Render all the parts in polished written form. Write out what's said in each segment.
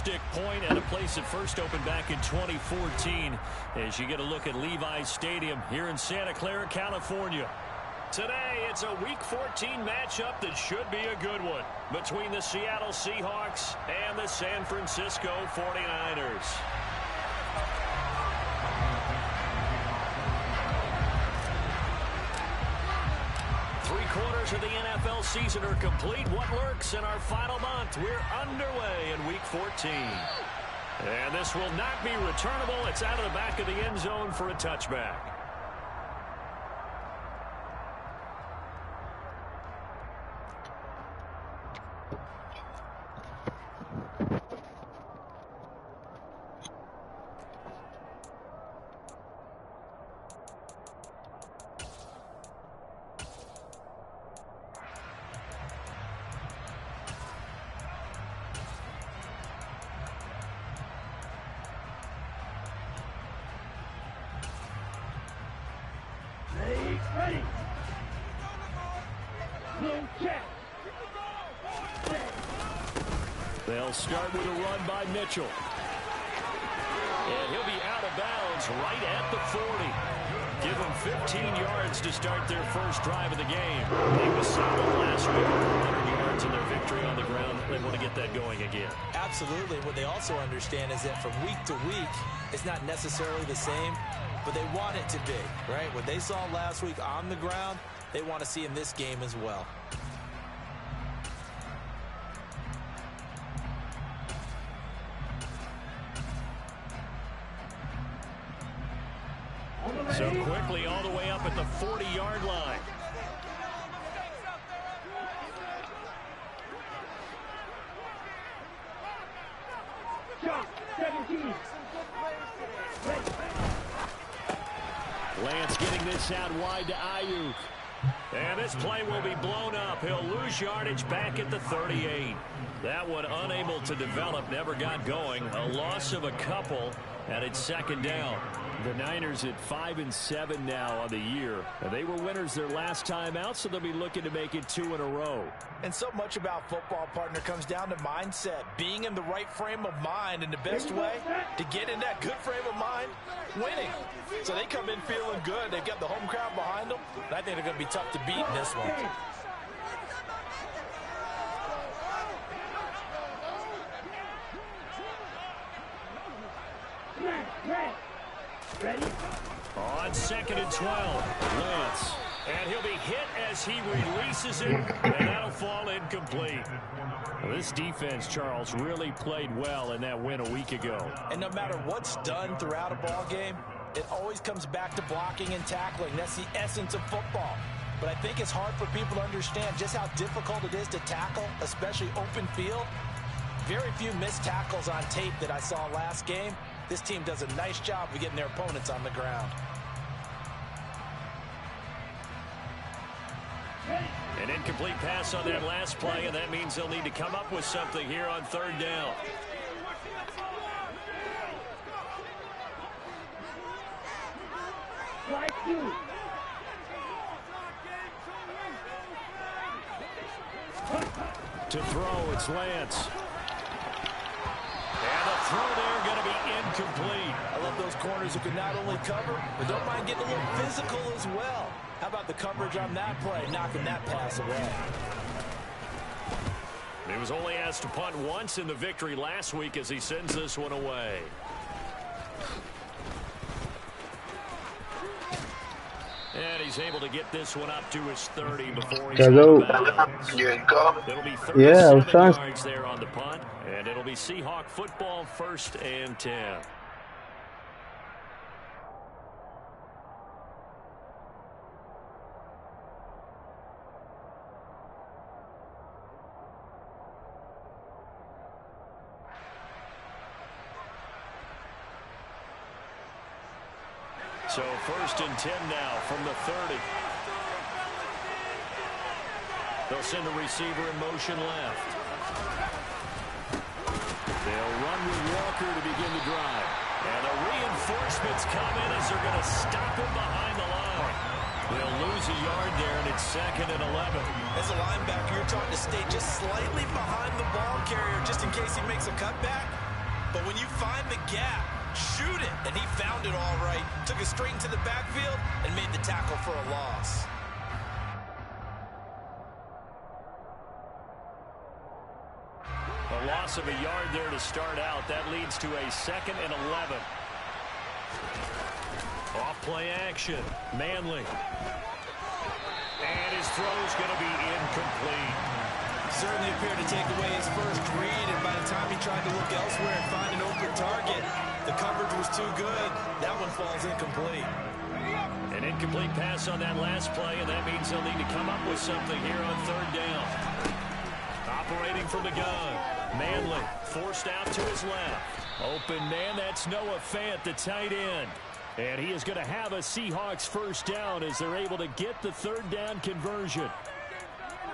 stick point and a place that first opened back in 2014 as you get a look at Levi's Stadium here in Santa Clara, California. Today, it's a Week 14 matchup that should be a good one between the Seattle Seahawks and the San Francisco 49ers. Three-quarters of the NFL season are complete. What lurks in our final month? We're underway in Week 14. And this will not be returnable. It's out of the back of the end zone for a touchback. Ready. They'll start with a run by Mitchell. And he'll be out of bounds right at the 40. Give them 15 yards to start their first drive of the game. They was solid last week, 100 yards in their victory on the ground. They want to get that going again. Absolutely. What they also understand is that from week to week, it's not necessarily the same, but they want it to be, right? What they saw last week on the ground, they want to see in this game as well. So quickly all the way up at the 40-yard line. Shot, 17. Lance getting this out wide to Ayuk. And this play will be blown up. He'll lose yardage back at the 38. That one unable to develop, never got going. A loss of a couple, and it's second down. The Niners at 5-7 now on the year. They were winners their last time out, so they'll be looking to make it 2 in a row. And so much about football, partner, comes down to mindset. Being in the right frame of mind, and the best way to get in that good frame of mind, winning. So they come in feeling good. They've got the home crowd behind them. And I think they're going to be tough to beat in this one. Ready? On 2nd and 12, Lance. And he'll be hit as he releases it, and that'll fall incomplete. This defense, Charles, really played well in that win a week ago. And no matter what's done throughout a ball game, it always comes back to blocking and tackling. That's the essence of football. But I think it's hard for people to understand just how difficult it is to tackle, especially open field. Very few missed tackles on tape that I saw last game. This team does a nice job of getting their opponents on the ground. An incomplete pass on that last play, and that means they'll need to come up with something here on 3rd down. To throw, it's Lance. And the throw there going to be incomplete. I love those corners who can not only cover, but don't mind getting a little physical as well. How about the coverage on that play, knocking that pass away? He was only asked to punt once in the victory last week as he sends this one away. And he's able to get this one up to his 30 before he's Hello. out of bounds. It'll be 37 Yeah, I was trying. yards there on the punt, and it'll be Seahawk football 1st and 10. So 1st and 10 now from the 30. They'll send the receiver in motion left. They'll run with Walker to begin the drive. And the reinforcements come in as they're going to stop him behind the line. They'll lose a yard there, and it's 2nd and 11. As a linebacker, you're taught to stay just slightly behind the ball carrier just in case he makes a cutback. But when you find the gap, shoot it. And he found it all right. Took it straight into the backfield and made the tackle for a loss. A loss of a yard there to start out. That leads to a 2nd and 11. Off play action. Manley. And his throw's going to be incomplete. Certainly appeared to take away his first read, and by the time he tried to look elsewhere and find an open target, the coverage was too good. That one falls incomplete. An incomplete pass on that last play, and that means they'll need to come up with something here on 3rd down. Operating from the gun. Manley forced out to his left. Open man, that's Noah Fant, the tight end. And he is going to have a Seahawks first down as they're able to get the 3rd down conversion.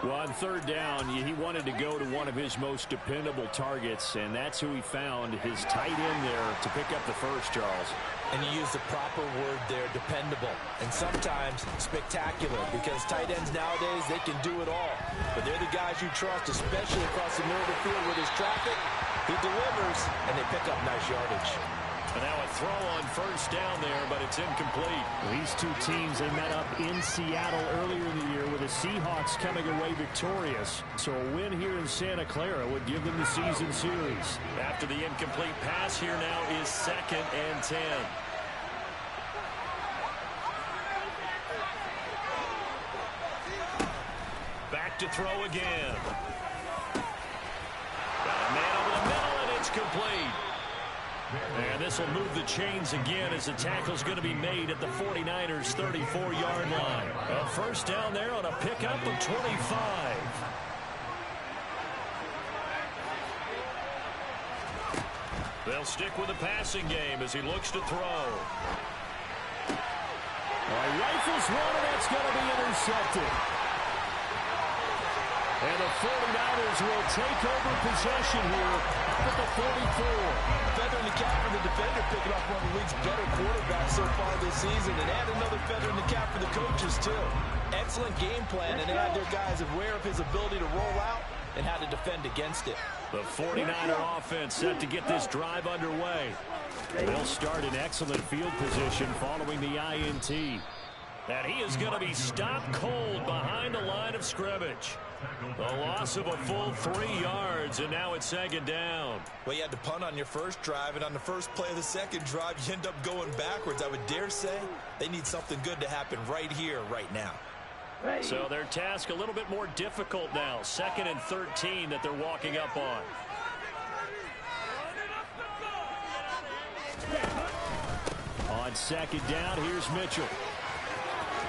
Well, on 3rd down, he wanted to go to one of his most dependable targets, and that's who he found, his tight end there, to pick up the first, Charles. And you use the proper word there, dependable, and sometimes spectacular, because tight ends nowadays, they can do it all. But they're the guys you trust, especially across the middle of the field with his traffic. He delivers, and they pick up nice yardage. And now a throw on 1st down there, but it's incomplete. These two teams, they met up in Seattle earlier in the year with the Seahawks coming away victorious. So a win here in Santa Clara would give them the season series. After the incomplete pass, here now is 2nd and 10. Back to throw again. Got a man over the middle, and it's complete. And this will move the chains again as the tackle's going to be made at the 49ers' 34-yard line. A first down there on a pickup of 25. They'll stick with the passing game as he looks to throw. Rifles one, and that's going to be intercepted. And the 49ers will take over possession here at the 44. Feather in the cap for the defender, picking off one of the league's better quarterbacks so far this season, and add another feather in the cap for the coaches, too. Excellent game plan, and they had their guys aware of his ability to roll out and how to defend against it. The 49er offense set to get this drive underway. They'll start in excellent field position following the INT. And he is going to be stopped cold behind the line of scrimmage. A loss of a full 3 yards, and now it's 2nd down. Well, you had to punt on your first drive, and on the first play of the second drive, you end up going backwards. I would dare say they need something good to happen right here, right now. So their task a little bit more difficult now. 2nd and 13 that they're walking up on. On 2nd down, here's Mitchell.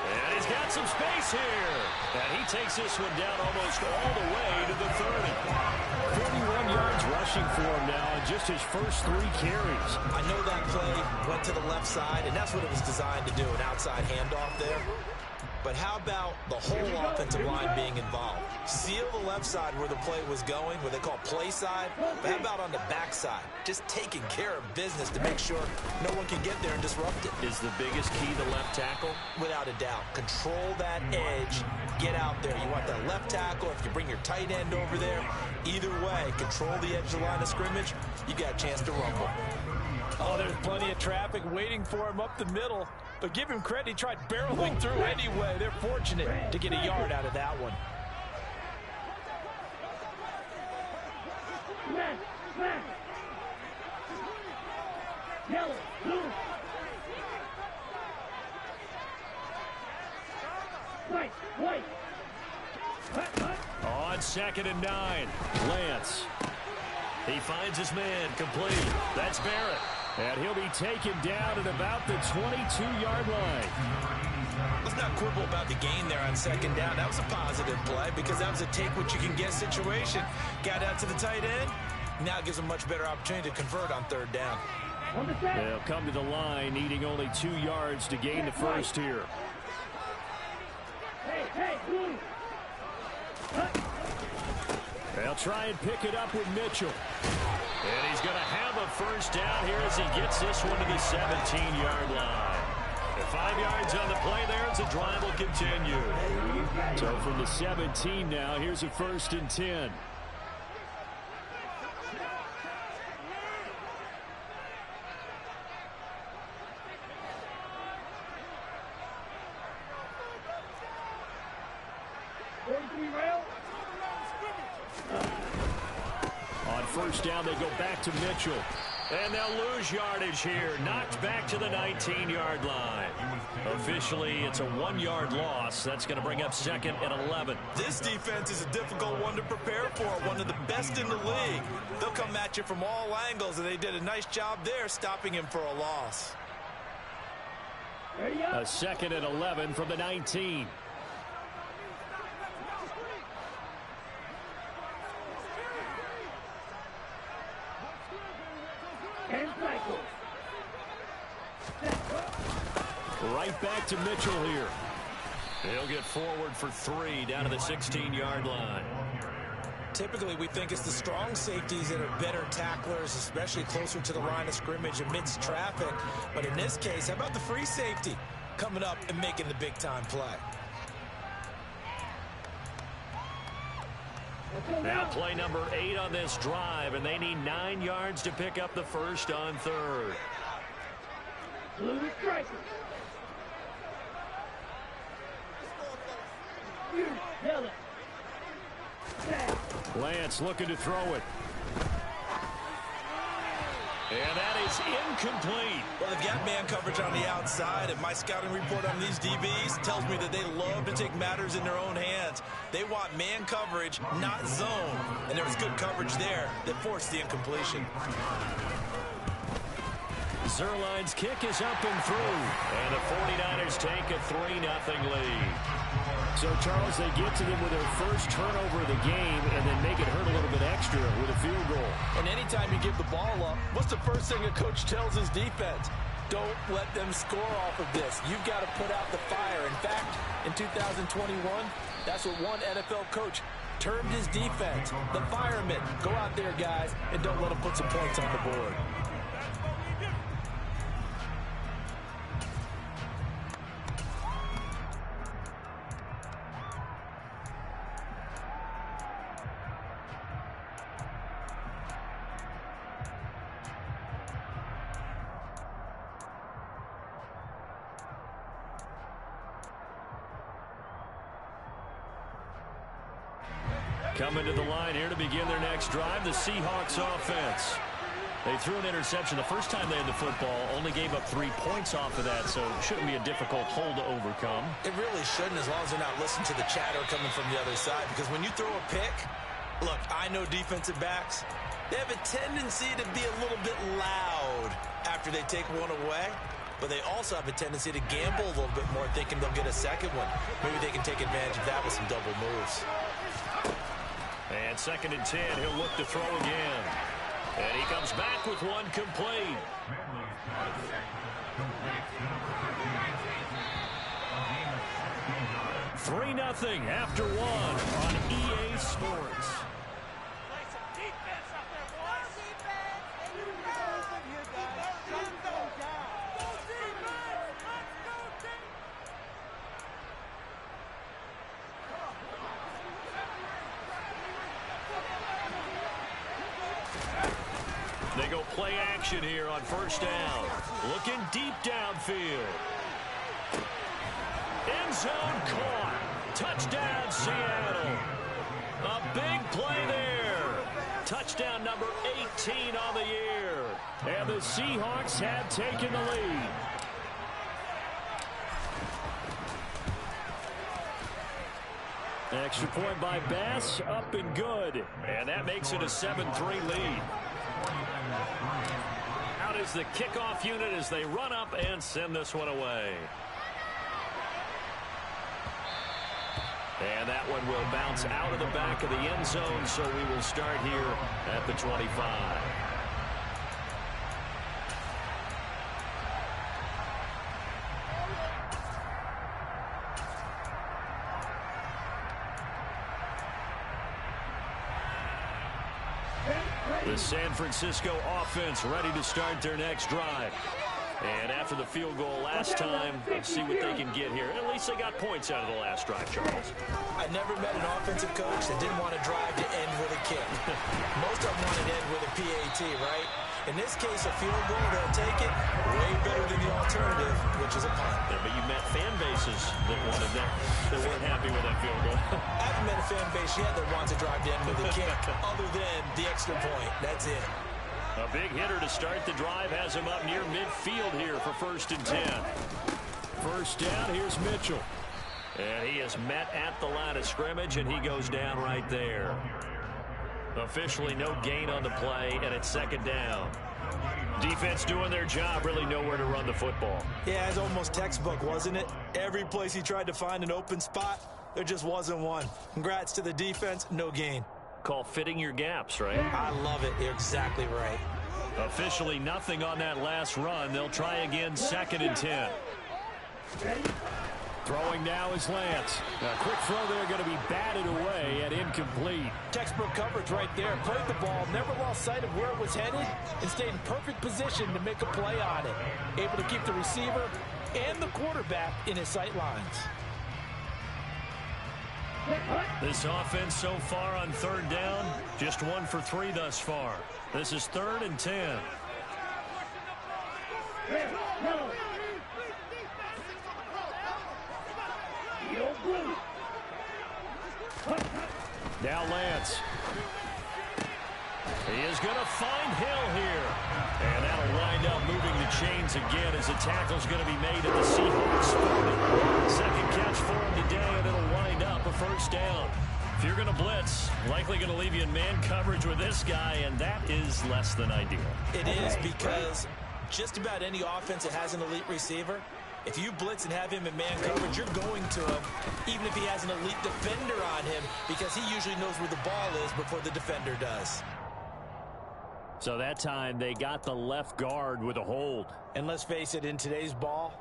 And he's got some space here. And he takes this one down almost all the way to the 30. 41 yards rushing for him now in just his first 3 carries. I know that play went to the left side, and that's what it was designed to do, an outside handoff there. But how about the whole offensive line being involved? Seal the left side where the play was going, what they call play side. But how about on the back side? Just taking care of business to make sure no one can get there and disrupt it. Is the biggest key the left tackle? Without a doubt. Control that edge. Get out there. You want that left tackle. If you bring your tight end over there, either way, control the edge of the line of scrimmage, you got a chance to rumble. Oh, there's plenty of traffic waiting for him up the middle. But give him credit, he tried barreling through anyway. They're fortunate to get a yard out of that one. Smash. Yellow, blue. White. On 2nd and 9, Lance. He finds his man, complete. That's Barrett. And he'll be taken down at about the 22-yard line. Let's not quibble about the gain there on 2nd down. That was a positive play because that was a take-what-you-can-get situation. Got out to the tight end. Now gives a much better opportunity to convert on 3rd down. They'll come to the line, needing only 2 yards to gain the first here. They'll try and pick it up with Mitchell. And he's going to have a first down here as he gets this one to the 17-yard line. And 5 yards on the play there as the drive will continue. So from the 17 now, here's a 1st and 10. On first down, they go back to Mitchell. And they'll lose yardage here. Knocked back to the 19-yard line. Officially, it's a 1-yard loss. That's going to bring up 2nd and 11. This defense is a difficult one to prepare for. One of the best in the league. They'll come at you from all angles, and they did a nice job there stopping him for a loss. A 2nd and 11 from the 19. Right back to Mitchell here. He'll get forward for 3 down to the 16-yard line. Typically, we think it's the strong safeties that are better tacklers, especially closer to the line of scrimmage amidst traffic. But in this case, how about the free safety coming up and making the big-time play? Now play number 8 on this drive, and they need 9 yards to pick up the first on 3rd. Blue striker. Yellow. Lance looking to throw it. And that is incomplete. Well, they've got man coverage on the outside, and my scouting report on these DBs tells me that they love to take matters in their own hands. They want man coverage, not zone. And there was good coverage there that forced the incompletion. Zerline's kick is up and through. And the 49ers take a 3-0 lead. So, Charles, they get to them with their first turnover of the game and then make it hurt a little bit extra with a field goal. And anytime you give the ball up, what's the first thing a coach tells his defense? Don't let them score off of this. You've got to put out the fire. In fact, in 2021, that's what one NFL coach termed his defense, the firemen. Go out there, guys, and don't let them put some points on the board. Coming to the line here to begin their next drive, the Seahawks offense. They threw an interception the first time they had the football, only gave up 3 points off of that, so it shouldn't be a difficult hole to overcome. It really shouldn't, as long as they're not listening to the chatter coming from the other side, because when you throw a pick, look, I know defensive backs, they have a tendency to be a little bit loud after they take one away, but they also have a tendency to gamble a little bit more, thinking they'll get a second one. Maybe they can take advantage of that with some double moves. And 2nd and 10, he'll look to throw again. And he comes back with one complete. Three 3-0 after one on EA Sports. They go play action here on first down. Looking deep downfield. End zone caught. Touchdown, Seattle. A big play there. Touchdown number 18 on the year. And the Seahawks have taken the lead. Extra point by Bass, up and good. And that makes it a 7-3 lead. Out is the kickoff unit as they run up and send this one away. And that one will bounce out of the back of the end zone, so we will start here at the 25. The San Francisco offense ready to start their next drive. And after the field goal last time, let's see what they can get here. At least they got points out of the last drive, Charles. I never met an offensive coach that didn't want to drive to end with a kick. Most of them want to end with a PAT, right? In this case, a field goal, they'll take it way better than the alternative, which is a punt. Yeah, but you met fan bases that wanted that, that weren't happy with that field goal. I haven't met a fan base yet that wants to drive down with a kick other than the extra point. That's it. A big hitter to start the drive has him up near midfield here for 1st and 10. First down, here's Mitchell. And he is met at the line of scrimmage, and he goes down right there. Officially no gain on the play, and it's 2nd down. Defense doing their job, really nowhere to run the football. Yeah, it's almost textbook, wasn't it? Every place he tried to find an open spot, there just wasn't one. Congrats to the defense, no gain. Call fitting your gaps, right? I love it. You're exactly right. Officially nothing on that last run. They'll try again, 2nd and 10. Throwing now is Lance. A quick throw there going to be batted away and incomplete. Textbook coverage right there. Played the ball, never lost sight of where it was headed, and stayed in perfect position to make a play on it. Able to keep the receiver and the quarterback in his sight lines. This offense so far on 3rd down, just 1 for 3 thus far. This is 3rd and 10. Now Lance. He is going to find Hill here. And that'll wind up moving the chains again as the tackle's going to be made at the Seahawks 40. Second catch for him today, and it'll wind up a 1st down. If you're going to blitz, likely going to leave you in man coverage with this guy, and that is less than ideal. It is, because just about any offense that has an elite receiver, if you blitz and have him in man coverage, you're going to him, even if he has an elite defender on him, because he usually knows where the ball is before the defender does. So that time they got the left guard with a hold. And let's face it, in today's ball,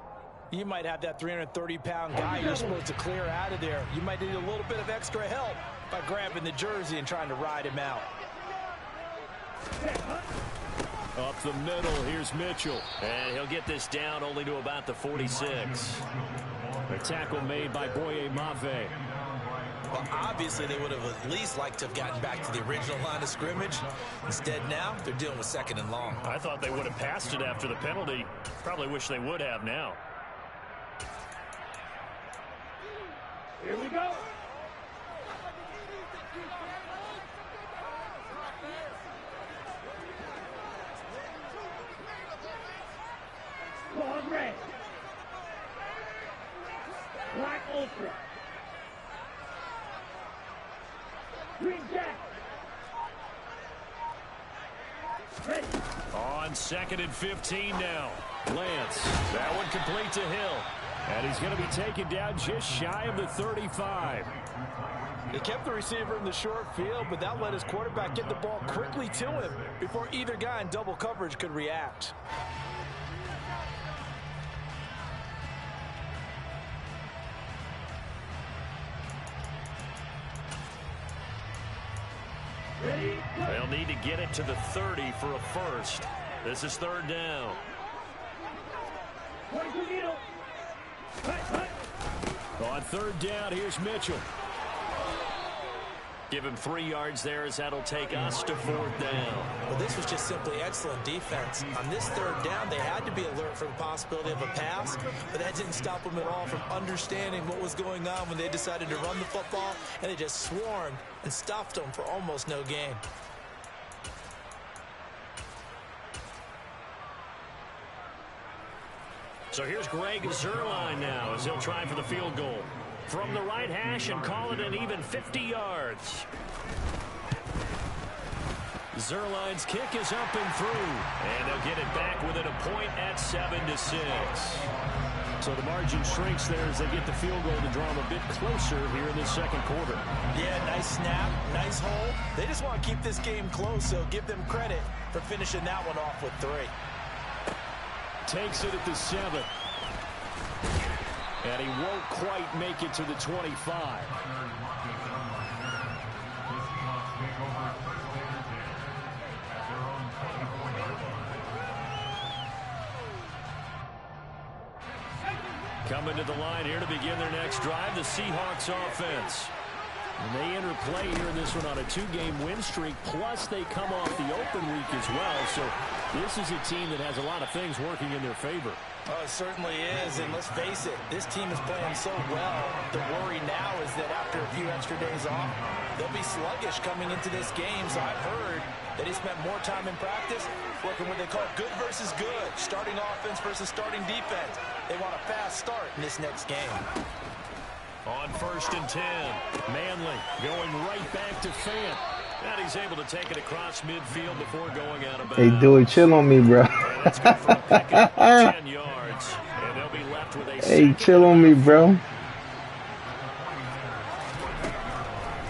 you might have that 330-pound guy you're supposed to clear out of there. You might need a little bit of extra help by grabbing the jersey and trying to ride him out. Up the middle, here's Mitchell. And he'll get this down only to about the 46. A tackle made by Boye Mafe. Well, obviously, they would have at least liked to have gotten back to the original line of scrimmage. Instead, now, they're dealing with 2nd and long. I thought they would have passed it after the penalty. Probably wish they would have now. Here we go. Claw red. Black ultra. Green jacket. Ready. On 2nd and 15 now. Lance. That one complete to Hill. And he's going to be taken down just shy of the 35. He kept the receiver in the short field, but that let his quarterback get the ball quickly to him before either guy in double coverage could react. Ready. They'll need to get it to the 30 for a 1st. This is 3rd down. 22 needle. Hut. On 3rd down, here's Mitchell. Give him 3 yards there as that'll take us to 4th down. Well, this was just simply excellent defense. On this 3rd down, they had to be alert for the possibility of a pass, but that didn't stop them at all from understanding what was going on when they decided to run the football, and they just swarmed and stopped them for almost no gain. So here's Greg Zuerlein now as he'll try for the field goal. From the right hash and call it an even 50 yards. Zuerlein's kick is up and through. And they'll get it back within a point at 7-6. So the margin shrinks there as they get the field goal to draw them a bit closer here in the 2nd quarter. Yeah, nice snap, nice hole. They just want to keep this game close, so give them credit for finishing that one off with 3. Takes it at the 7. And he won't quite make it to the 25. Coming to the line here to begin their next drive, the Seahawks offense. And they enter play here in this one on a 2-game win streak, plus they come off the open week as well. So This is a team that has a lot of things working in their favor. Oh, it certainly is, and let's face it, this team is playing so well. The worry now is that after a few extra days off, they'll be sluggish coming into this game. So I've heard that he spent more time in practice working what they call good versus good, starting offense versus starting defense. They want a fast start in this next game. On 1st and 10, Manley going right back to Fant. And he's able to take it across midfield before going out of bounds. Hey, Dewey, chill on me, bro. That's good for a pickup of 10 yards. And they'll be left with a Hey, chill on me, bro.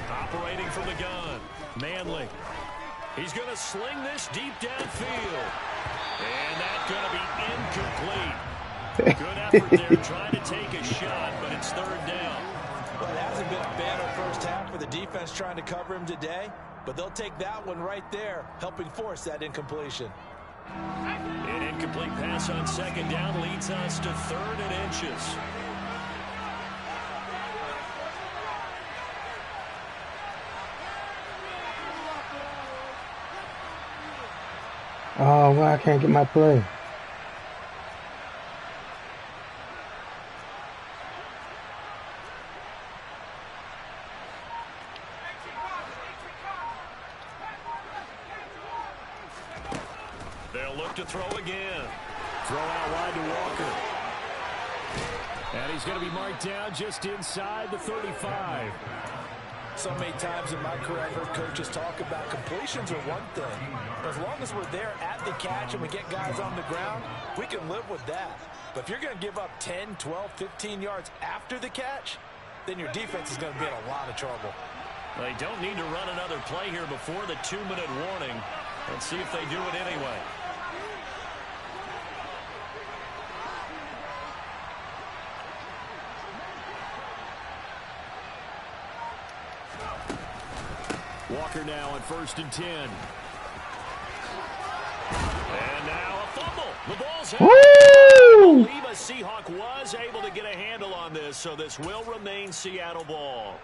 Operating from the gun, Manley. He's going to sling this deep downfield. And that's going to be incomplete. Good effort there trying to take a shot, but it's 3rd down. Well, it hasn't been a banner first half for the defense trying to cover him today, but they'll take that one right there, helping force that incompletion. An incomplete pass on 2nd down leads us to 3rd and inches. Oh, well, I can't get my play. They'll look to throw again. Throw out wide to Walker. And he's going to be marked down just inside the 35. So many times in my career, I've heard coaches talk about completions are one thing. But as long as we're there at the catch and we get guys on the ground, we can live with that. But if you're going to give up 10, 12, 15 yards after the catch, then your defense is going to be in a lot of trouble. They don't need to run another play here before the 2-minute warning. Let's see if they do it anyway. Walker now on 1st and 10. And now a fumble. The ball's out. Woo! I believe a Seahawk was able to get a handle on this, so this will remain Seattle ball.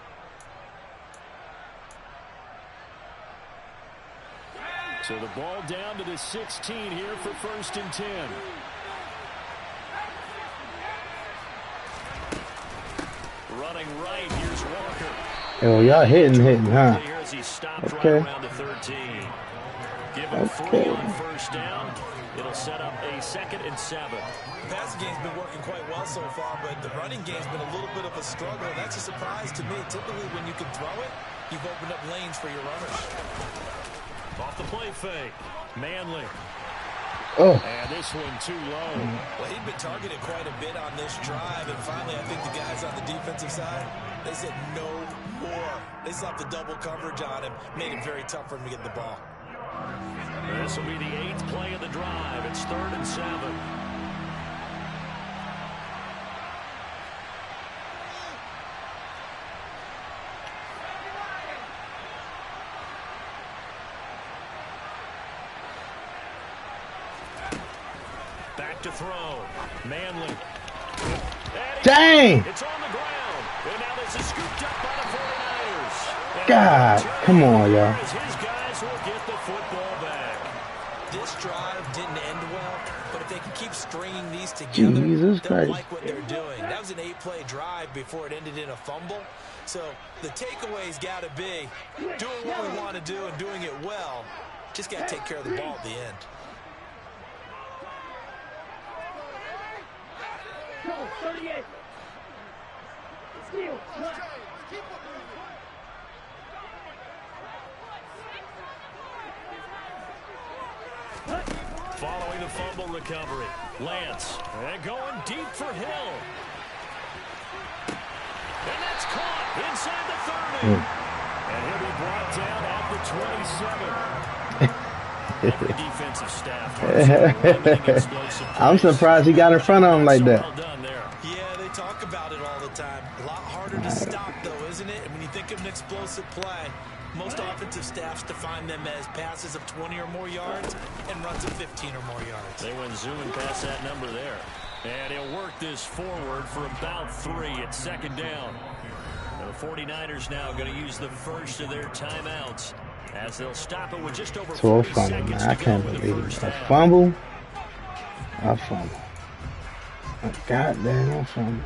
So the ball down to the 16 here for 1st and 10. Running right, here's Walker. Oh, y'all hitting, huh? As he stopped Okay. right around the 13. Give him 3 on 1st down. It'll set up a 2nd and 7. The passing game's been working quite well so far, but the running game's been a little bit of a struggle. That's a surprise to me. Typically, when you can throw it, you've opened up lanes for your runners. Off the play fake. Manley. Oh. And this one too low. Well, he'd been targeted quite a bit on this drive, and finally I think the guys on the defensive side, they said no more. They slapped the double coverage on him, made it very tough for him to get the ball. This will be the 8th play of the drive. It's 3rd and 7. Back to throw. Manley. Dang! It's on the ground. And now this is scooped up by the 49ers. And God, come on, y'all. his guys will get the football back. This drive didn't end well, but if they can keep stringing these together, Jesus they'll Christ. like what they're doing. That was an 8-play drive before it ended in a fumble. So the takeaway's got to be doing what we want to do and doing it well. Just got to take care of the ball at the end. Go, 38. Steal. Following the fumble recovery, Lance. And going deep for Hill. And that's caught inside the 30. And he'll be brought down at the 27. Every defensive staff. I'm surprised he got in front of him like that. Well done there. Yeah, they talk about it all the time. A lot harder to stop, though, isn't it? And when you think of an explosive play, most offensive staffs define them as passes of 20 or more yards and runs of 15 or more yards. They went zooming past that number there. And he'll work this forward for about 3 at 2nd down. And the 49ers now going to use the first of their timeouts as they'll stop it with just over 12 40 fumble, seconds man. I to go can't in the believe first it. A half. fumble? A fumble. A goddamn fumble.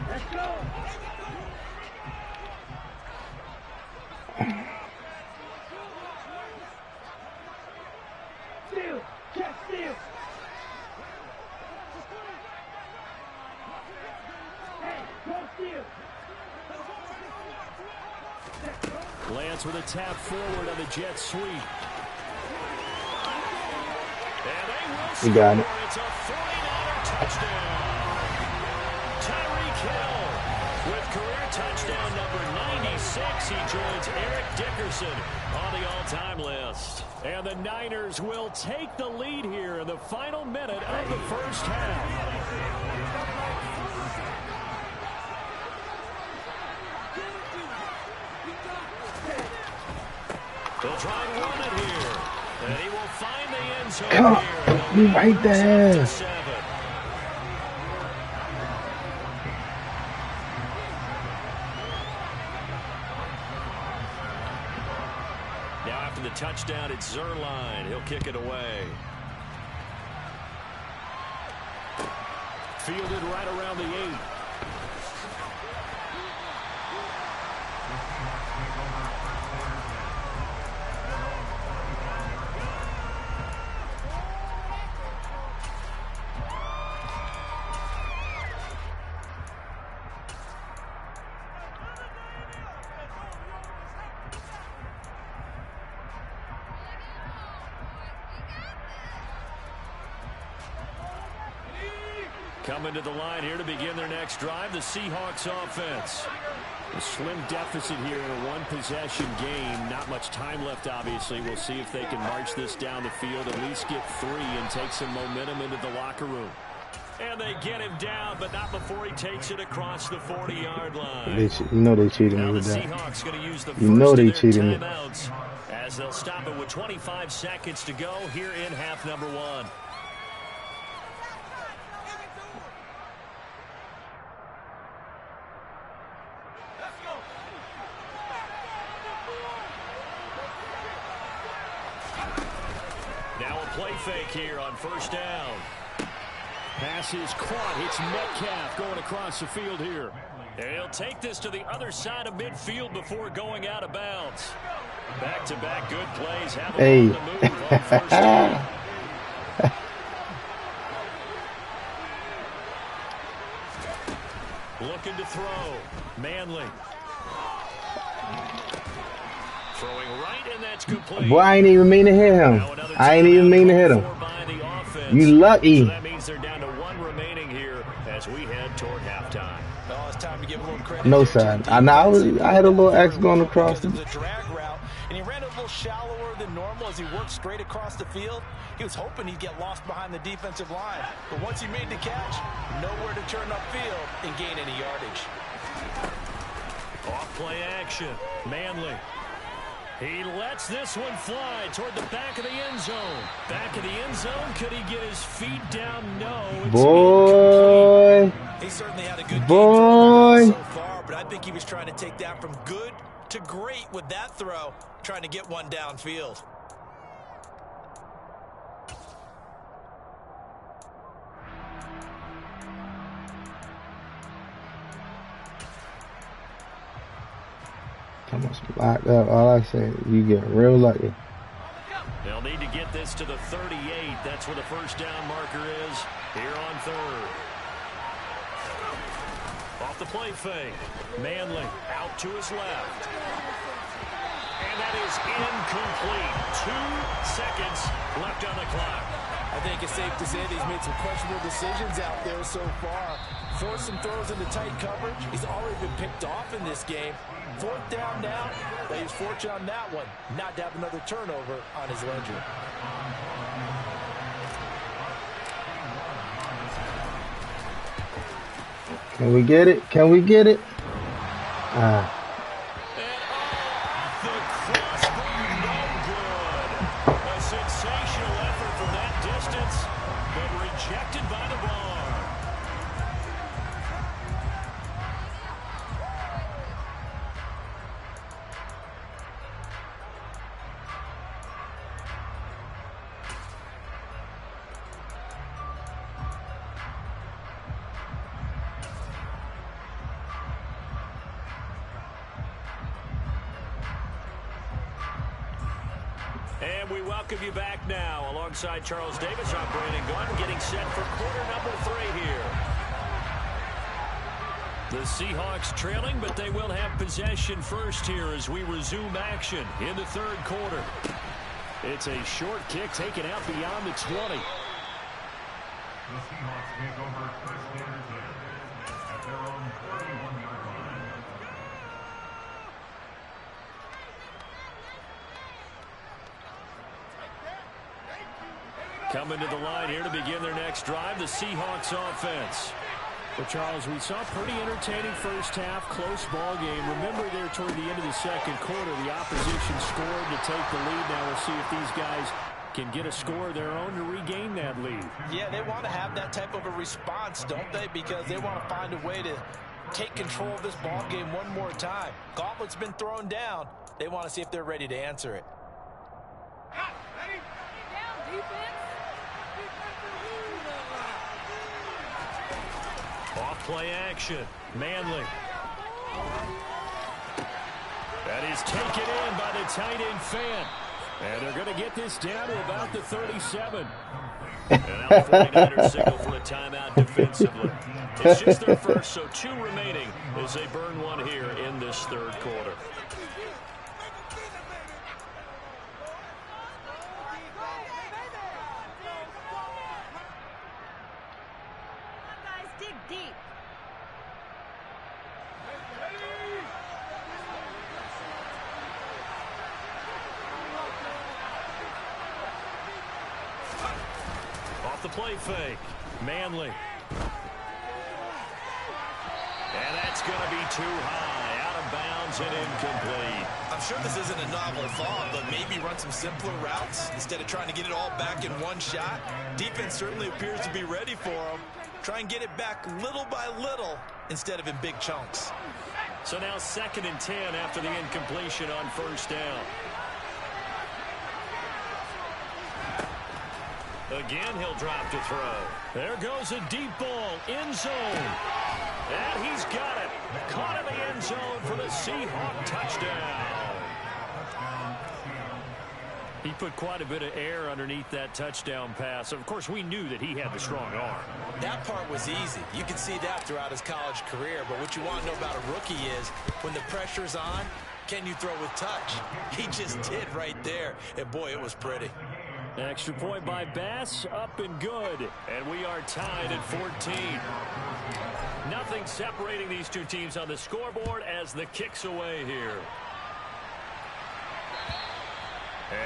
Let's go. Steal. Check steal. Hey, go steal. Lance with a tap forward on the jet sweep. And they will You got score. it. It's a 49er touchdown. Tyreek Hill with career touchdown number 96. He joins Eric Dickerson on the all-time list. And the Niners will take the lead here in the final minute of the first half. They'll try and run it here. And he will find the end zone Come on, here. be right there. 7. Now after the touchdown, it's Zerline. He'll kick it away. Fielded right around the 8. Coming to the line here to begin their next drive, the Seahawks offense. A slim deficit here in a one-possession game. Not much time left, obviously. We'll see if they can march this down the field, at least get 3 and take some momentum into the locker room. And they get him down, but not before he takes it across the 40-yard line. You know they cheated me Now the with that. Seahawks going to use the You know first they of their cheated me. timeouts as they'll stop it with 25 seconds to go here in half number 1. Now a play fake here on first down. Pass is caught. It's Metcalf going across the field here. And he'll take this to the other side of midfield before going out of bounds. Back-to-back good plays have him Hey. on the move on first down. Looking to throw. Manley. Throwing right, and that's complete. Boy, I ain't even mean to hit him. Now another I ain't even mean to hit him. timeout by the offense. You lucky. So that means they're down to 1 remaining here as we head toward halftime. Oh, it's time to give a little credit. No there to side. the I know. defense. I had a little X going across. Because it was a drag route, and he ran a little shallower than normal as he worked straight across the field. He was hoping he'd get lost behind the defensive line. But once he made the catch, nowhere to turn upfield and gain any yardage. Off play action. Manley. He lets this one fly toward the back of the end zone. Back of the end zone. Could he get his feet down? No. It's Boy. He certainly had a good Boy. game so far, but I think he was trying to take that from good to great with that throw, trying to get one downfield. How much locked up? All I say, you get real lucky. They'll need to get this to the 38. That's where the first down marker is here on third. Off the play fake. Manley out to his left. And that is incomplete. 2 seconds left on the clock. I think it's safe to say that he's made some questionable decisions out there so far. Forced some throws into tight coverage. He's already been picked off in this game. 4th down now. But he's fortunate on that one not to have another turnover on his ledger. Can we get it? Can we get it? And off the crossbar, no good. A sensational effort from that distance, but rejected by the bar. And we welcome you back now. Alongside Charles Davis, I'm Brandon Gunn, getting set for quarter number 3 here. The Seahawks trailing, but they will have possession first here as we resume action in the third quarter. It's a short kick taken out beyond the 20. The Seahawks take over first and 10 at their own 41-yard line. Coming to the line here to begin their next drive, the Seahawks offense. Well, Charles, we saw a pretty entertaining first half, close ball game. Remember there toward the end of the second quarter, the opposition scored to take the lead. Now we'll see if these guys can get a score of their own to regain that lead. Yeah, they want to have that type of a response, don't they? Because they want to find a way to take control of this ball game one more time. Gauntlet's been thrown down. They want to see if they're ready to answer it. Off play action. Manley. That is taken in by the tight end Fan. And they're going to get this down to about the 37. And now the 49ers signal for a timeout defensively. It's just their first, so 2 remaining as they burn one here in this third quarter. The play fake. Manley. And that's going to be too high. Out of bounds and incomplete. I'm sure this isn't a novel thought, but maybe run some simpler routes instead of trying to get it all back in one shot. Defense certainly appears to be ready for him. Try and get it back little by little instead of in big chunks. So now 2nd and 10 after the incompletion on first down. Again, he'll drop to throw. There goes a deep ball, end zone. And he's got it. Caught in the end zone for the Seahawk touchdown. He put quite a bit of air underneath that touchdown pass. Of course, we knew that he had the strong arm. That part was easy. You can see that throughout his college career. But what you want to know about a rookie is when the pressure's on, can you throw with touch? He just did right there. And, boy, it was pretty. Extra point by Bass, up and good. And we are tied at 14. Nothing separating these two teams on the scoreboard as the kick's away here.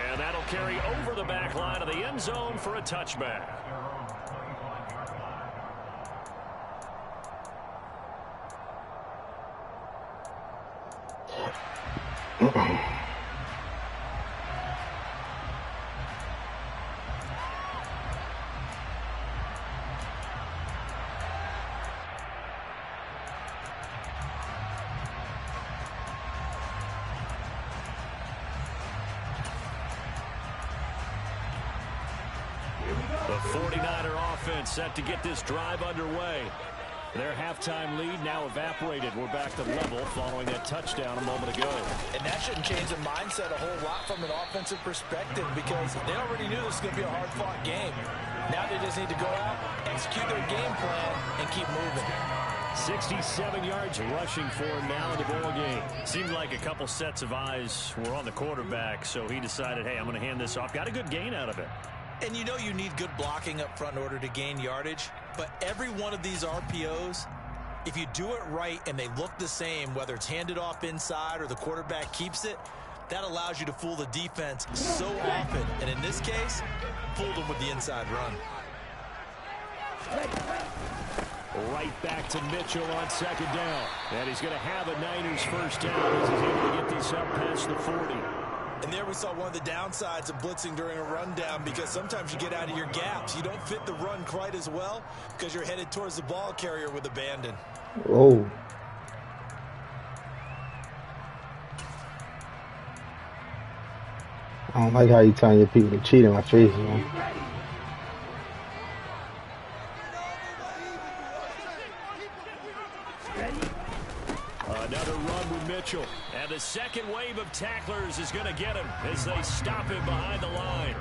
And that'll carry over the back line of the end zone for a touchback. The 49er offense set to get this drive underway. Their halftime lead now evaporated. We're back to level following that touchdown a moment ago. And that shouldn't change the mindset a whole lot from an offensive perspective because they already knew this was going to be a hard-fought game. Now they just need to go out, execute their game plan, and keep moving. 67 yards rushing for him now in the ball game. Seemed like a couple sets of eyes were on the quarterback, so he decided, hey, I'm going to hand this off. Got a good gain out of it. And you know you need good blocking up front in order to gain yardage, but every one of these RPOs, if you do it right and they look the same, whether it's handed off inside or the quarterback keeps it, that allows you to fool the defense so often. And in this case, fooled them with the inside run. Right back to Mitchell on 2nd down. And he's going to have a Niners first down as he's able to get this up past the 40. And there we saw one of the downsides of blitzing during a rundown because sometimes you get out of your gaps. You don't fit the run quite as well because you're headed towards the ball carrier with abandon. Oh. I don't like how you telling your people to cheat in my face, man. Another run with Mitchell. And the second wave of tacklers is going to get him as they stop him behind the line.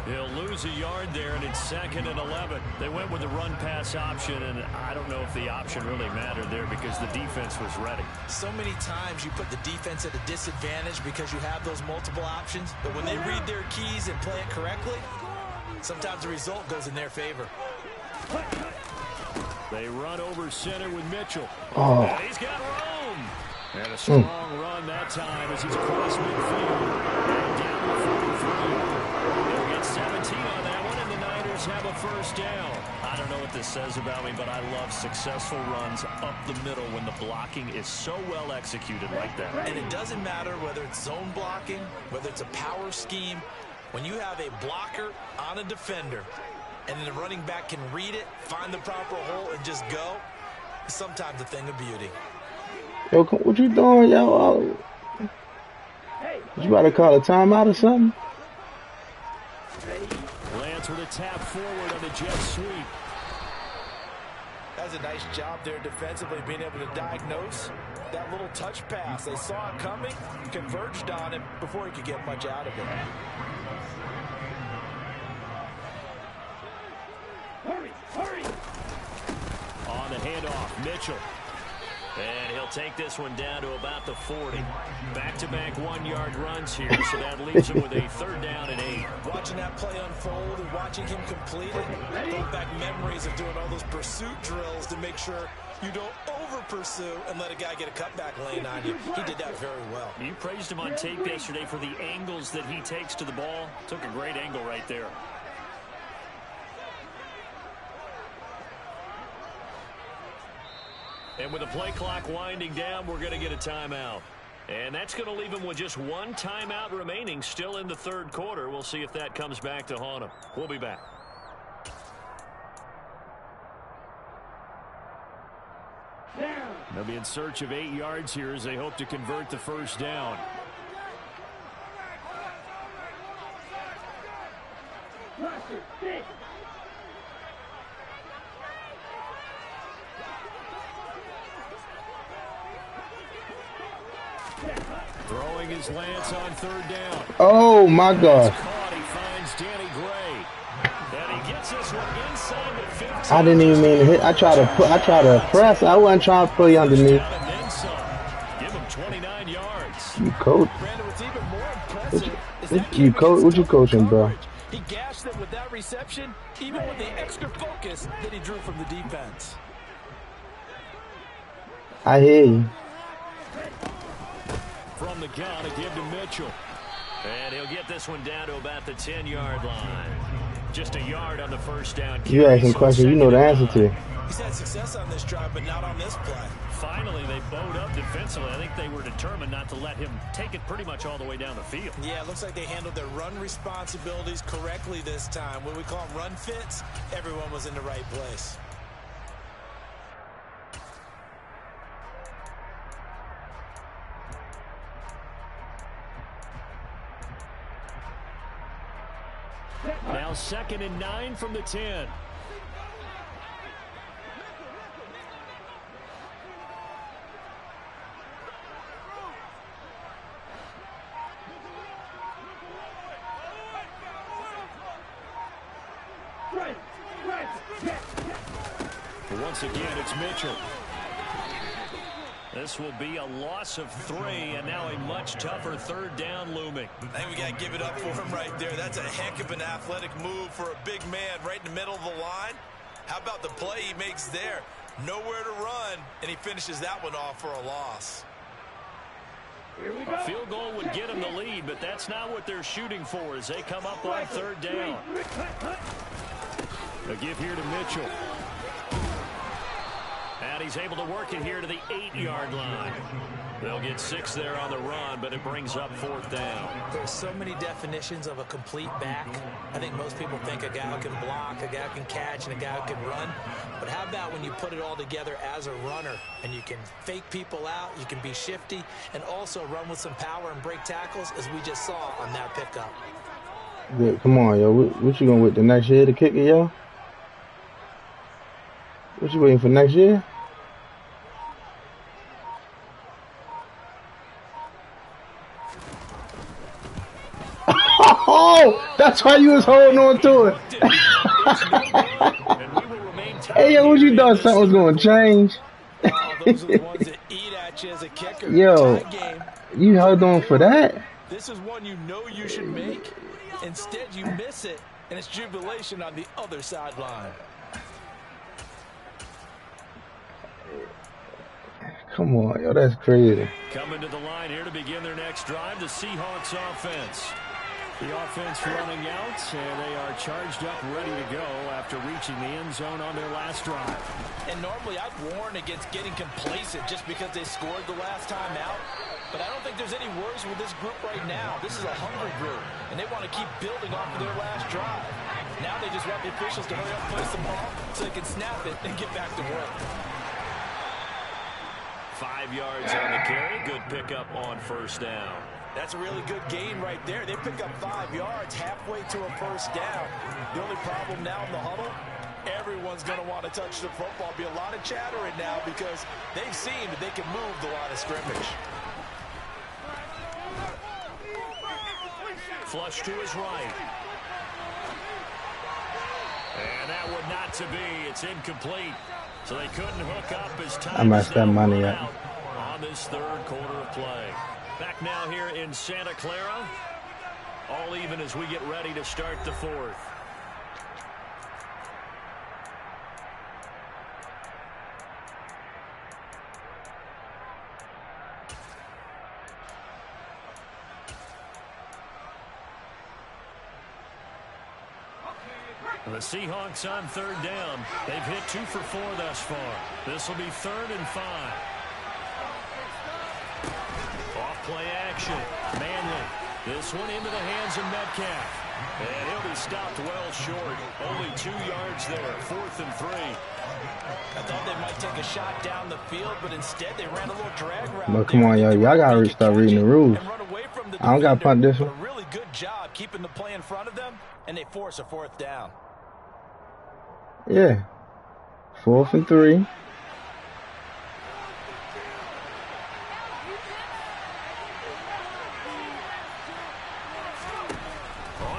He'll lose a yard there, and it's 2nd and 11. They went with the run-pass option, and I don't know if the option really mattered there because the defense was ready. So many times you put the defense at a disadvantage because you have those multiple options, but when they read their keys and play it correctly, sometimes the result goes in their favor. They run over center with Mitchell. Oh. And he's got room. And a strong run that time as he's across midfield. And down to 43. They'll get 17 on that one, and the Niners have a first down. I don't know what this says about me, but I love successful runs up the middle when the blocking is so well executed like that. And it doesn't matter whether it's zone blocking, whether it's a power scheme. When you have a blocker on a defender, and then the running back can read it, find the proper hole, and just go, it's sometimes a thing of beauty. Yo, what you doing, yo? You about to call a timeout or something? Lance with a tap forward on the jet sweep. That's a nice job there defensively, being able to diagnose that little touch pass. They saw it coming, converged on him before he could get much out of it. Hurry! On the handoff, Mitchell. And he'll take this one down to about the 40. Back-to-back 1-yard runs here, so that leaves him with a 3rd down and 8. Watching that play unfold and watching him complete it, brought back memories of doing all those pursuit drills to make sure you don't over-pursue and let a guy get a cutback lane on you. He did that very well. You praised him on tape yesterday for the angles that he takes to the ball. Took a great angle right there. And with the play clock winding down, we're going to get a timeout. And that's going to leave him with just 1 timeout remaining still in the 3rd quarter. We'll see if that comes back to haunt him. We'll be back. They'll be in search of 8 yards here as they hope to convert the first down. Throwing his Lance on 3rd down. Oh my God! Caught. He finds Danny Gray. And he gets this one inside the 15. I didn't even mean to hit. I tried to press. I wasn't trying to play underneath. Give him 29 yards. You coach? Brandon, what's even more impressive is that You coach? What you coaching, bro? He gashed them with that reception, even with the extra focus that he drew from the defense. I hear you. From the gun, a give to Mitchell. And he'll get this one down to about the 10-yard line. Just a yard on the first down. You asking questions you know the answer to. He's had success on this drive, but not on this play. Finally, they bowed up defensively. I think they were determined not to let him take it pretty much all the way down the field. Yeah, it looks like they handled their run responsibilities correctly this time. When we call them run fits, everyone was in the right place. Now 2nd and 9 from the 10. Once again, it's Mitchell. This will be a loss of 3, and now a much tougher 3rd down looming. I think we got to give it up for him right there. That's a heck of an athletic move for a big man right in the middle of the line. How about the play he makes there? Nowhere to run, and he finishes that one off for a loss. A field goal would get him the lead, but that's not what they're shooting for as they come up on 3rd down. A give here to Mitchell. And he's able to work it here to the 8-yard line. They'll get 6 there on the run, but it brings up 4th down. There's so many definitions of a complete back. I think most people think a guy who can block, a guy who can catch, and a guy who can run. But how about when you put it all together as a runner, and you can fake people out, you can be shifty, and also run with some power and break tackles, as we just saw on that pickup. Yeah, come on, yo. What you going with the next year to kick it, yo? What you waiting for next year? That's why you was holding on to it. Hey, yo, what you thought something was going to change? Oh, those are the ones that eat at you as a kicker. Yo, Tie game. you held on for that? This is one you know you should make. Instead, you miss it, and it's jubilation on the other sideline. Come on, yo, that's crazy. Coming to the line here to begin their next drive, the Seahawks offense. The offense running out, and they are charged up, ready to go after reaching the end zone on their last drive. And normally I'd warn against getting complacent just because they scored the last time out. But I don't think there's any worries with this group right now. This is a hungry group, and they want to keep building off of their last drive. Now they just want the officials to hurry up, place the ball, so they can snap it and get back to work. 5 yards on the carry. Good pickup on first down. That's a really good gain right there. They pick up 5 yards halfway to a first down. The only problem now in the huddle, everyone's going to want to touch the football. Be a lot of chattering now because they've seen that they can move the line of scrimmage. Flush to his right. And that one not to be. It's incomplete. So they couldn't hook up as time I messed that money up on this third quarter of play. Back now here in Santa Clara. All even as we get ready to start the fourth. The Seahawks on third down. They've hit 2 for 4 thus far. This will be 3rd and 5. Off play action. Manley. This one into the hands of Metcalf. And he'll be stopped well short. Only 2 yards there. 4th and 3. I thought they might take a shot down the field, but instead they ran a little drag route. But come on, yo, y'all gotta start reading the rules. I don't gotta punt this one. A really good job keeping the play in front of them, and they force a 4th down. Yeah. 4th and 3. On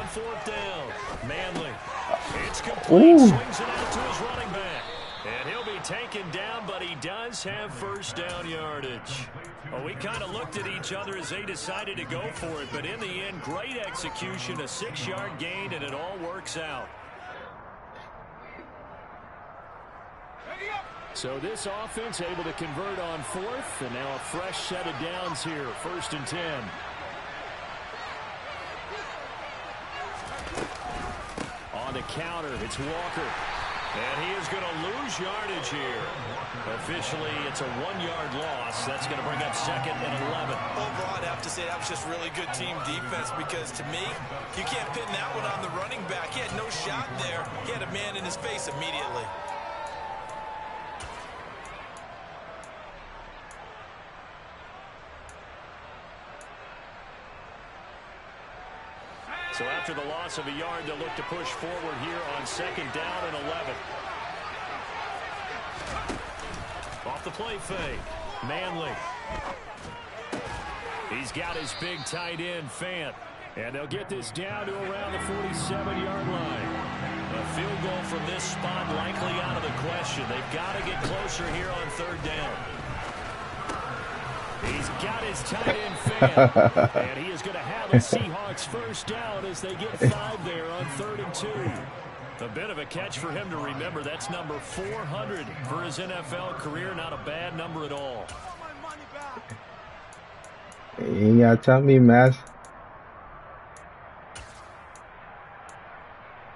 4th down, Manley. It's complete. Swings it out to his running back. And he'll be taken down, but he does have first down yardage. Well, we kind of looked at each other as they decided to go for it, but in the end, great execution, a 6-yard gain, and it all works out. So this offense able to convert on 4th, and now a fresh set of downs here, 1st and 10. On the counter, it's Walker. And he is going to lose yardage here. Officially, it's a 1-yard loss. That's going to bring up 2nd and 11. Overall, I'd have to say that was just really good team defense because, to me, you can't pin that one on the running back. He had no shot there. He had a man in his face immediately. So after the loss of a yard, they'll look to push forward here on 2nd down and 11. Off the play fake. Manley. He's got his big tight end, Fant. And they'll get this down to around the 47-yard line. A field goal from this spot likely out of the question. They've got to get closer here on 3rd down. He's got his tight end, Fant. And he is going to have a Seahawks first down as they get 5 there on 3rd and 2. A bit of a catch for him to remember. That's number 400 for his NFL career. Not a bad number at all. You ain't gotta tell me, Mass.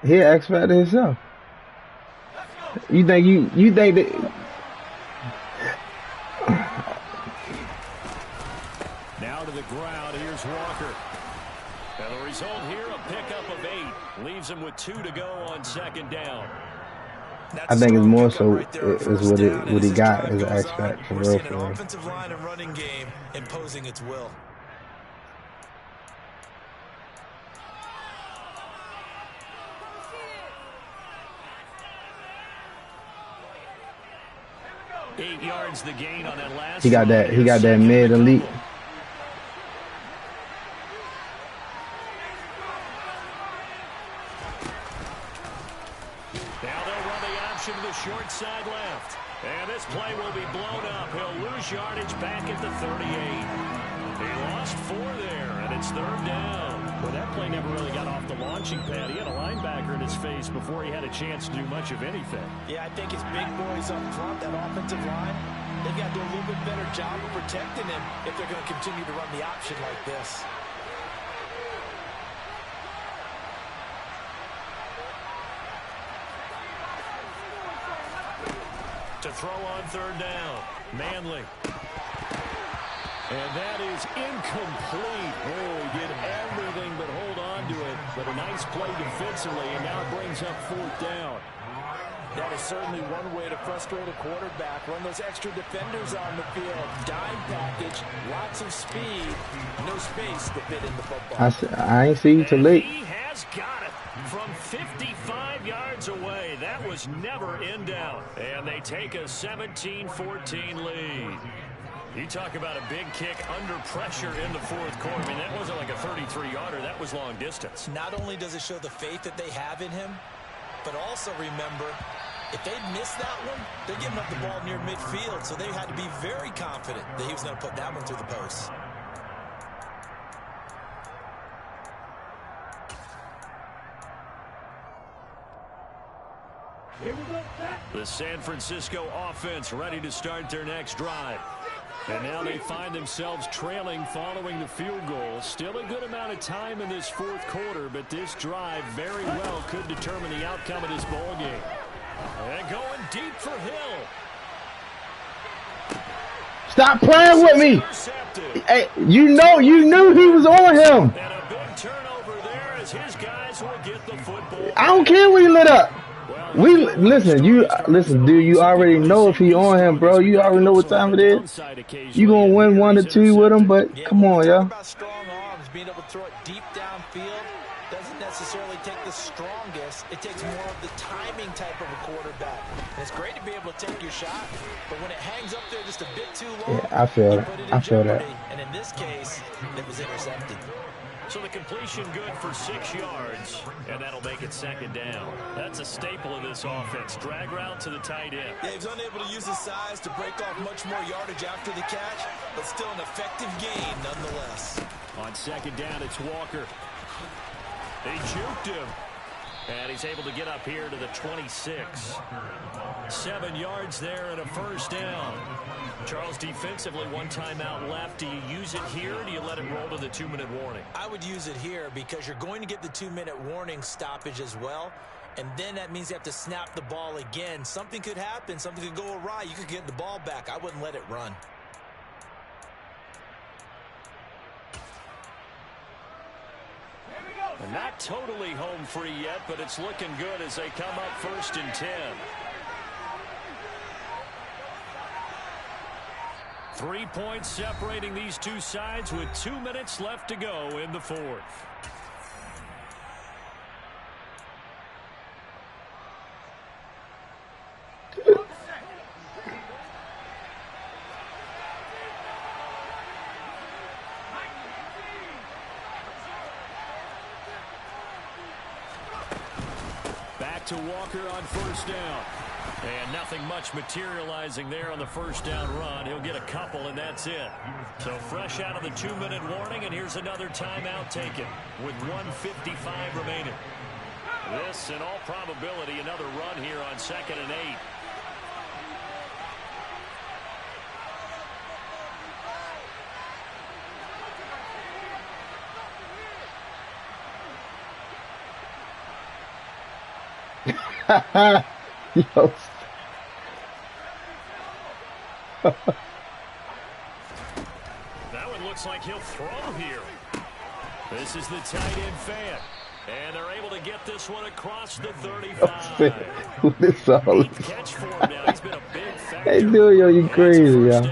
He X Factor himself. You think that? Now to the ground. Here's Walker. And the result here, a pickup of 8. Leaves him with 2 to go on 2nd down. I think it's more so is what he got as an X Factor for real. An offensive line and running game imposing its will. Eight yards the gain on that last. He got that mid elite. motion to the short side left. And this play will be blown up. He'll lose yardage back at the 38. He lost 4 there, and it's 3rd down. Well, that play never really got off the launching pad. He had a linebacker in his face before he had a chance to do much of anything. Yeah, I think his big boys up front, that offensive line, they've got to do a little bit better job of protecting him if they're going to continue to run the option like this. To throw on 3rd down. Manley. And that is incomplete. Oh, he did everything but hold on to it. But a nice play defensively, and now brings up 4th down. That is certainly one way to frustrate a quarterback. Run those extra defenders on the field. Dime package, lots of speed, no space to fit in the football. I ain't see you till late. He has got it from 55 yards away. That was never in doubt. And they take a 17-14 lead. You talk about a big kick under pressure in the 4th quarter. I mean, that wasn't like a 33-yarder. That was long distance. Not only does it show the faith that they have in him, but also remember, if they miss that one, they're giving up the ball near midfield, so they had to be very confident that he was going to put that one through the post. The San Francisco offense ready to start their next drive. And now they find themselves trailing following the field goal. Still a good amount of time in this 4th quarter, but this drive very well could determine the outcome of this ball game. And going deep for Hill. Stop playing with me. Hey, you knew he was on him. And a big turnover there as his guys will get the football. I don't care when he lit up. Listen, dude. You already know if he on him, bro. You already know what time it is. You gonna win 1 or 2 with him, but come on, y'all. About strong arms, being able to throw it deep downfield doesn't necessarily take the strongest. It takes more of the timing type of a quarterback. And it's great to be able to take your shot, but when it hangs up there just a bit too long, yeah, I feel it. I feel that. And in this case, it was intercepted. So the completion good for 6 yards, and that'll make it 2nd down. That's a staple of this offense. Drag route to the tight end. Yeah, he was unable to use his size to break off much more yardage after the catch, but still an effective gain nonetheless. On 2nd down, it's Walker. They juked him. And he's able to get up here to the 26. 7 yards there and a 1st down. Charles, defensively, 1 timeout left. Do you use it here, or do you let it roll to the 2-minute warning? I would use it here because you're going to get the 2-minute warning stoppage as well. And then that means you have to snap the ball again. Something could happen. Something could go awry. You could get the ball back. I wouldn't let it run. And not totally home free yet, but it's looking good as they come up 1st and 10. 3 points separating these two sides with 2 minutes left to go in the 4th. Back to Walker on 1st down. And nothing much materializing there on the 1st down run. He'll get a couple, and that's it. So fresh out of the 2-minute warning, and here's another timeout taken with 1:55 remaining. This, in all probability, another run here on 2nd and 8. Yo. That one looks like he'll throw here. This is the tight end fan. And they're able to get this one across the 35. This all is. Catch for him now. He's been a big factor. Hey, dude, yo, you crazy, yo.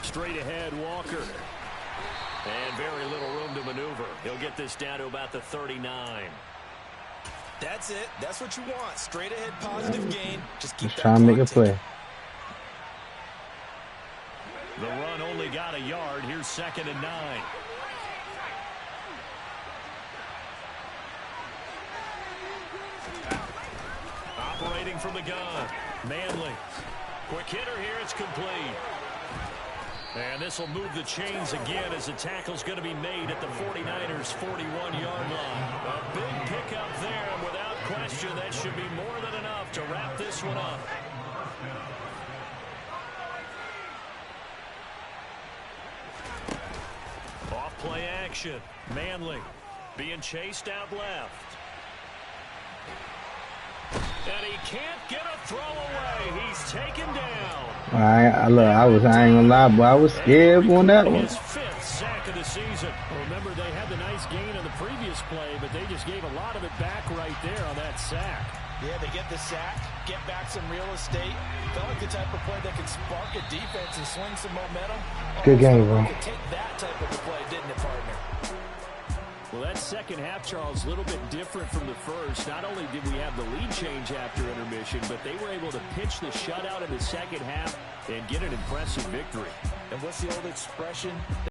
Straight ahead, Walker. And very little room to maneuver. He'll get this down to about the 39. That's it. That's what you want. Straight ahead positive gain. Just keep Just trying to make a play. The run only got a yard. Here's 2nd and 9. Operating from the gun. Manley. Quick hitter here. It's complete. And this will move the chains again as the tackle's going to be made at the 49ers' 41-yard line. A big pickup there, and without question, that should be more than enough to wrap this one up. Off-play action. Manley being chased out left. And he can't get a throw away. He's taken down. I ain't gonna lie, but I was scared on that one. His 5th sack of the season. Remember, they had the nice gain on the previous play, but they just gave a lot of it back right there on that sack. Yeah, they get the sack, get back some real estate. Felt like the type of play that could spark a defense and swing some momentum. Good game, bro. Could take that type of a play, didn't it, partner? Well, that second half, Charles, a little bit different from the first. Not only did we have the lead change after intermission, but they were able to pitch the shutout in the second half and get an impressive victory. And what's the old expression?